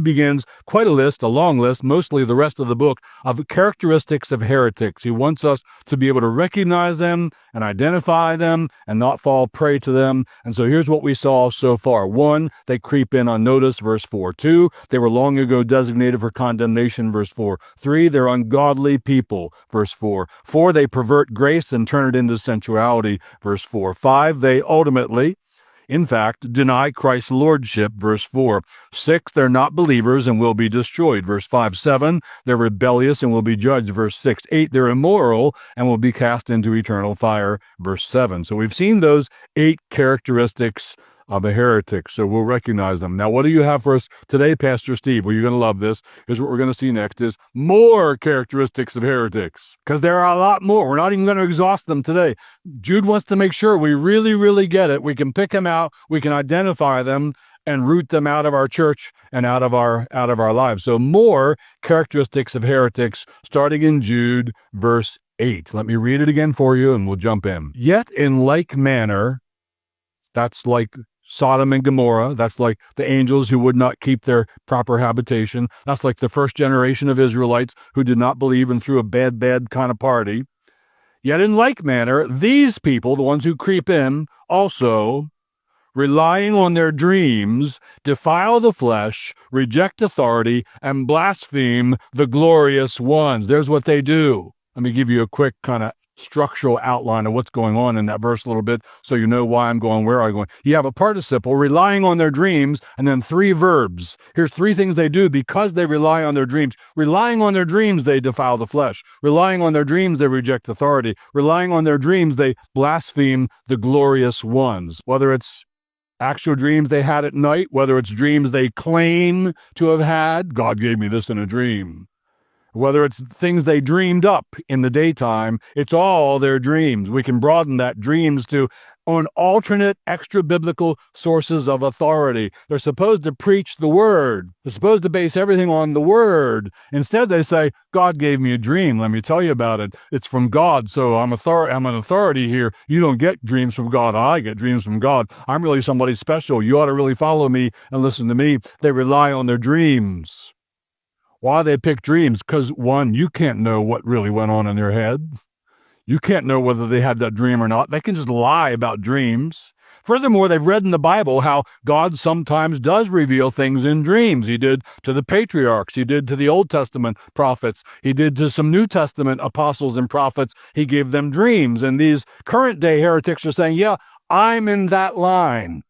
begins quite a list, a long list, mostly the rest of the book, of characteristics of heretics. He wants us to be able to recognize them and identify them and not fall prey to them. And so here's what we saw so far. 1, they creep in unnoticed, verse 4. 2, they were long ago designated for condemnation, verse 4. 3, they're ungodly people, verse 4. 4, they pervert grace and turn it into sensuality, verse 4. 5, they ultimately, in fact, deny Christ's lordship, verse 4. 6, they're not believers and will be destroyed, verse 5. 7, they're rebellious and will be judged, verse 6. 8, they're immoral and will be cast into eternal fire, verse 7. So we've seen those 8 characteristics of a heretic, so we'll recognize them. Now, what do you have for us today, Pastor Steve? Well, you're going to love this. Here's what we're going to see next is more characteristics of heretics, because there are a lot more. We're not even going to exhaust them today. Jude wants to make sure we really, really get it. We can pick them out, we can identify them, and root them out of our church and out of our lives. So more characteristics of heretics, starting in Jude, verse 8. Let me read it again for you, and we'll jump in. Yet in like manner, that's like Sodom and Gomorrah. That's like the angels who would not keep their proper habitation. That's like the first generation of Israelites who did not believe and threw a bad kind of party. Yet in like manner, these people, the ones who creep in, also, relying on their dreams, defile the flesh, reject authority, and blaspheme the glorious ones. There's what they do. Let me give you a quick kind of structural outline of what's going on in that verse a little bit so you know why I'm going, where I'm going. You have a participle, relying on their dreams, and then 3 verbs. Here's 3 things they do because they rely on their dreams. Relying on their dreams, they defile the flesh. Relying on their dreams, they reject authority. Relying on their dreams, they blaspheme the glorious ones. Whether it's actual dreams they had at night, whether it's dreams they claim to have had, God gave me this in a dream. Whether it's things they dreamed up in the daytime, it's all their dreams. We can broaden that dreams to on alternate extra-biblical sources of authority. They're supposed to preach the word. They're supposed to base everything on the word. Instead, they say, God gave me a dream. Let me tell you about it. It's from God, so I'm an authority here. You don't get dreams from God. I get dreams from God. I'm really somebody special. You ought to really follow me and listen to me. They rely on their dreams. Why they pick dreams? Because, 1, you can't know what really went on in their head. You can't know whether they had that dream or not. They can just lie about dreams. Furthermore, they've read in the Bible how God sometimes does reveal things in dreams. He did to the patriarchs. He did to the Old Testament prophets. He did to some New Testament apostles and prophets. He gave them dreams. And these current-day heretics are saying, yeah, I'm in that line.